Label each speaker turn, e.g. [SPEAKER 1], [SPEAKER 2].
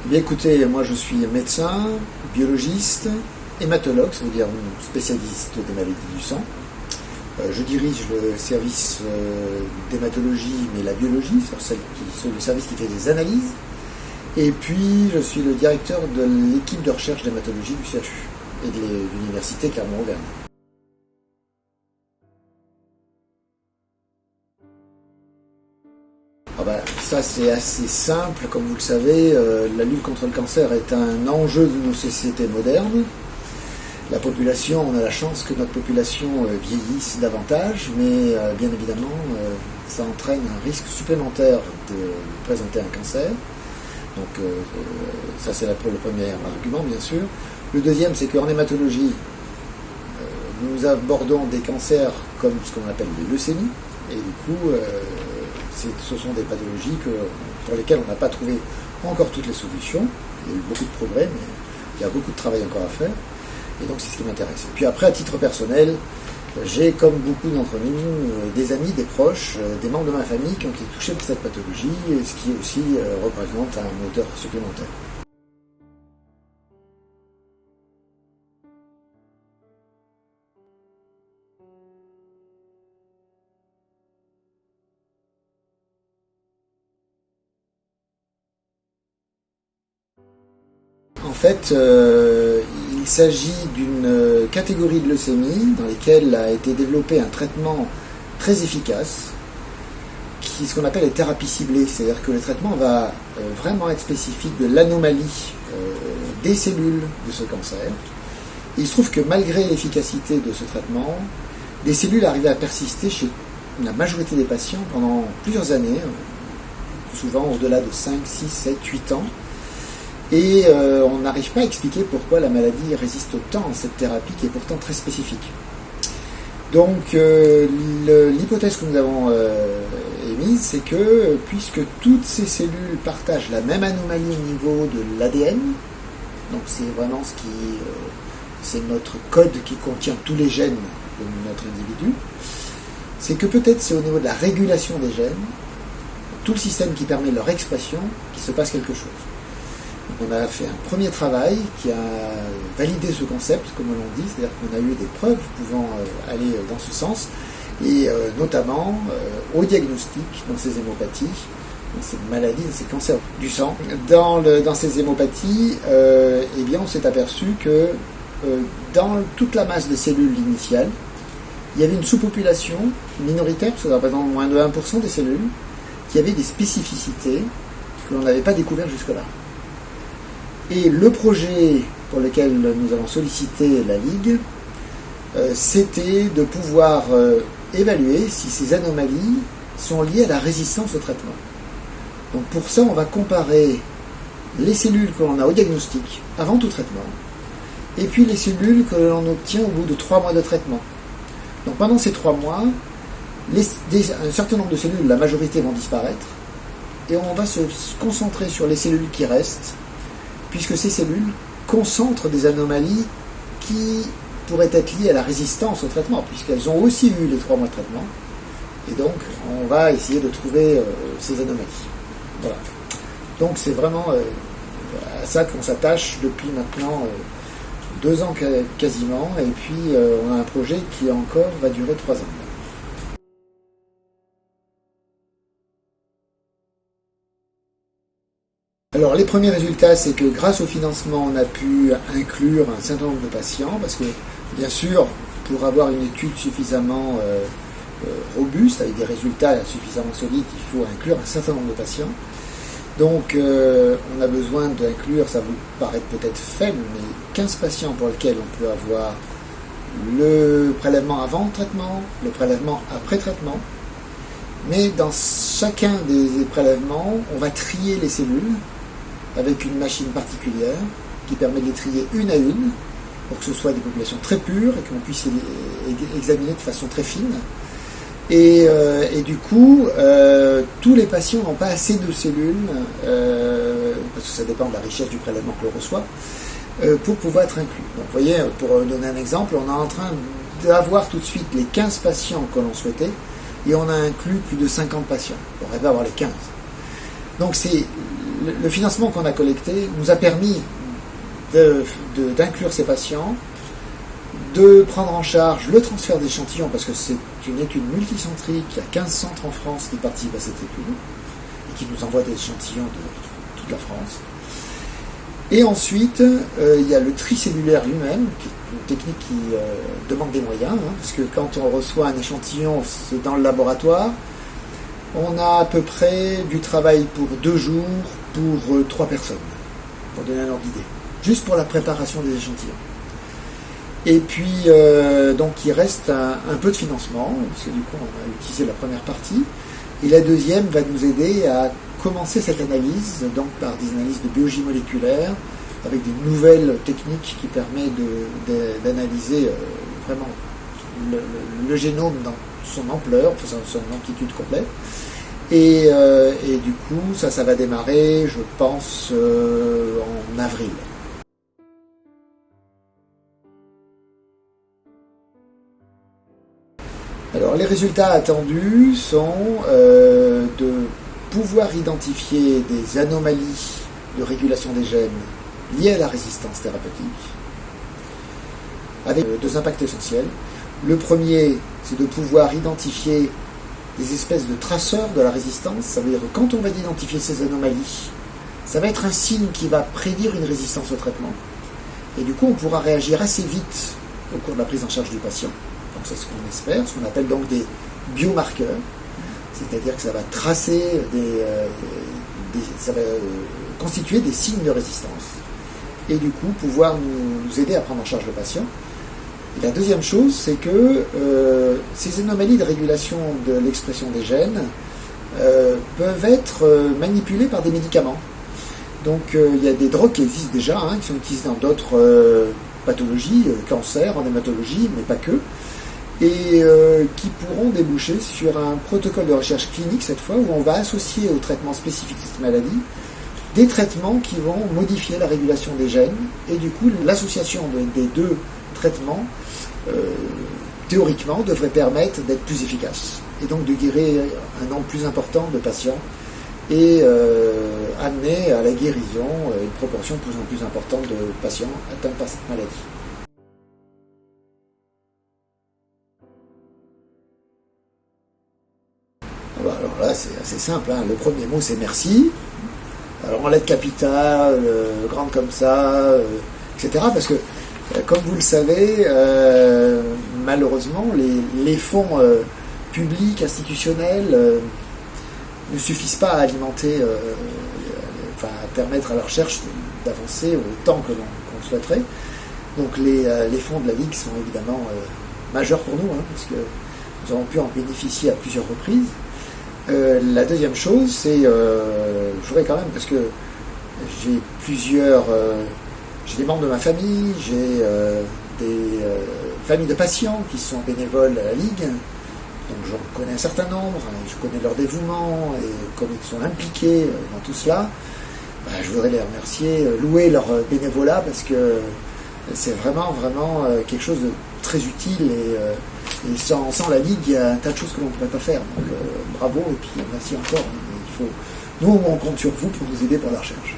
[SPEAKER 1] Bien écoutez, moi je suis médecin, biologiste, hématologue, ça veut dire spécialiste des maladies du sang. Je dirige le service d'hématologie, mais la biologie, c'est le service qui fait des analyses. Et puis je suis le directeur de l'équipe de recherche d'hématologie du CHU et de l'université Clermont-Auvergne. Ça c'est assez simple, comme vous le savez, la lutte contre le cancer est un enjeu de nos sociétés modernes. La population, on a la chance que notre population vieillisse davantage, mais bien évidemment, ça entraîne un risque supplémentaire de présenter un cancer. Donc ça c'est le premier argument, bien sûr. Le deuxième, c'est qu'en hématologie, nous abordons des cancers comme ce qu'on appelle les leucémies, et du coup, ce sont des pathologies pour lesquelles on n'a pas trouvé encore toutes les solutions. Il y a eu beaucoup de progrès, mais il y a beaucoup de travail encore à faire. Et donc c'est ce qui m'intéresse. Et puis après, à titre personnel, j'ai, comme beaucoup d'entre nous, des amis, des proches, des membres de ma famille qui ont été touchés par cette pathologie, ce qui aussi représente un moteur supplémentaire. En fait, il s'agit d'une catégorie de leucémie dans laquelle a été développé un traitement très efficace, ce qu'on appelle les thérapies ciblées, c'est-à-dire que le traitement va vraiment être spécifique de l'anomalie des cellules de ce cancer. Et il se trouve que malgré l'efficacité de ce traitement, des cellules arrivaient à persister chez la majorité des patients pendant plusieurs années, souvent au-delà de 5, 6, 7, 8 ans. Et on n'arrive pas à expliquer pourquoi la maladie résiste autant à cette thérapie qui est pourtant très spécifique. Donc l'hypothèse que nous avons émise, c'est que puisque toutes ces cellules partagent la même anomalie au niveau de l'ADN, donc c'est vraiment c'est notre code qui contient tous les gènes de notre individu, c'est que peut-être c'est au niveau de la régulation des gènes, tout le système qui permet leur expression, qu'il se passe quelque chose. On a fait un premier travail qui a validé ce concept, comme on l'a dit, c'est-à-dire qu'on a eu des preuves pouvant aller dans ce sens, et notamment au diagnostic dans ces hémopathies, dans ces maladies, dans ces cancers du sang. Dans ces hémopathies, eh bien, on s'est aperçu que dans toute la masse de cellules initiales, il y avait une sous-population minoritaire, parce que ça représente moins de 1% des cellules, qui avait des spécificités que l'on n'avait pas découvertes jusque-là. Et le projet pour lequel nous avons sollicité la Ligue, c'était de pouvoir évaluer si ces anomalies sont liées à la résistance au traitement. Donc pour ça, on va comparer les cellules que l'on a au diagnostic avant tout traitement, et puis les cellules que l'on obtient au bout de 3 mois de traitement. Donc pendant ces 3 mois, un certain nombre de cellules, la majorité, vont disparaître, et on va se concentrer sur les cellules qui restent, puisque ces cellules concentrent des anomalies qui pourraient être liées à la résistance au traitement, puisqu'elles ont aussi eu les 3 mois de traitement. Et donc, on va essayer de trouver ces anomalies. Voilà. Donc, c'est vraiment à ça qu'on s'attache depuis maintenant 2 ans quasiment, et puis on a un projet qui encore va durer 3 ans. Alors les premiers résultats, c'est que grâce au financement, on a pu inclure un certain nombre de patients, parce que bien sûr, pour avoir une étude suffisamment robuste, avec des résultats suffisamment solides, il faut inclure un certain nombre de patients. Donc on a besoin d'inclure, ça vous paraît peut-être faible, mais 15 patients pour lesquels on peut avoir le prélèvement avant le traitement, le prélèvement après traitement. Mais dans chacun des prélèvements, on va trier les cellules avec une machine particulière qui permet de les trier une à une pour que ce soit des populations très pures et qu'on puisse les examiner de façon très fine. Et du coup, tous les patients n'ont pas assez de cellules, parce que ça dépend de la richesse du prélèvement que l'on reçoit, pour pouvoir être inclus. Donc vous voyez, pour donner un exemple, on est en train d'avoir tout de suite les 15 patients que l'on souhaitait, et on a inclus plus de 50 patients. On rêvait d'avoir les 15. Donc c'est le financement qu'on a collecté nous a permis d'inclure ces patients, de prendre en charge le transfert d'échantillons, parce que c'est une étude multicentrique, il y a 15 centres en France qui participent à cette étude, et qui nous envoient des échantillons de toute la France. Et ensuite, il y a le tri cellulaire lui-même, qui est une technique qui demande des moyens, parce que quand on reçoit un échantillon dans le laboratoire, on a à peu près du travail pour 2 jours pour 3 personnes, pour donner un ordre d'idée, juste pour la préparation des échantillons. Et puis, donc, il reste un peu de financement, parce que du coup, on a utilisé la première partie. Et la deuxième va nous aider à commencer cette analyse, donc par des analyses de biologie moléculaire, avec des nouvelles techniques qui permettent d'analyser vraiment le génome dans son ampleur, son amplitude complète. Et du coup, ça va démarrer, je pense, en avril. Alors, les résultats attendus sont de pouvoir identifier des anomalies de régulation des gènes liées à la résistance thérapeutique, avec 2 impacts essentiels. Le premier, c'est de pouvoir identifier des espèces de traceurs de la résistance. Ça veut dire que quand on va identifier ces anomalies, ça va être un signe qui va prédire une résistance au traitement. Et du coup, on pourra réagir assez vite au cours de la prise en charge du patient. Donc c'est ce qu'on espère, ce qu'on appelle donc des biomarqueurs, c'est-à-dire que ça va tracer ça va constituer des signes de résistance et du coup pouvoir nous aider à prendre en charge le patient. Et la deuxième chose, c'est que ces anomalies de régulation de l'expression des gènes peuvent être manipulées par des médicaments. Donc il y a des drogues qui existent déjà, qui sont utilisées dans d'autres pathologies, cancer, en hématologie, mais pas que, et qui pourront déboucher sur un protocole de recherche clinique cette fois, où on va associer au traitement spécifique de cette maladie des traitements qui vont modifier la régulation des gènes, et du coup l'association des 2 traitements théoriquement devrait permettre d'être plus efficace, et donc de guérir un nombre plus important de patients, et amener à la guérison une proportion de plus en plus importante de patients atteints par cette maladie. Alors là, c'est assez simple, le premier mot c'est merci. Alors en lettres capitales, grandes comme ça, etc. Parce que, comme vous le savez, malheureusement, les fonds publics, institutionnels, ne suffisent pas à alimenter, à permettre à la recherche d'avancer autant que l'on souhaiterait. Donc les fonds de la Ligue sont évidemment majeurs pour nous, parce que nous avons pu en bénéficier à plusieurs reprises. La deuxième chose, c'est, je voudrais quand même, parce que j'ai des membres de ma famille, j'ai des familles de patients qui sont bénévoles à la Ligue, donc j'en connais un certain nombre, je connais leur dévouement, et comme ils sont impliqués dans tout cela, je voudrais les remercier, louer leur bénévolat, parce que c'est vraiment quelque chose de très utile, et sans la Ligue, il y a un tas de choses que l'on ne pourrait pas faire. Donc bravo, et puis merci encore. Nous, on compte sur vous pour nous aider pour la recherche.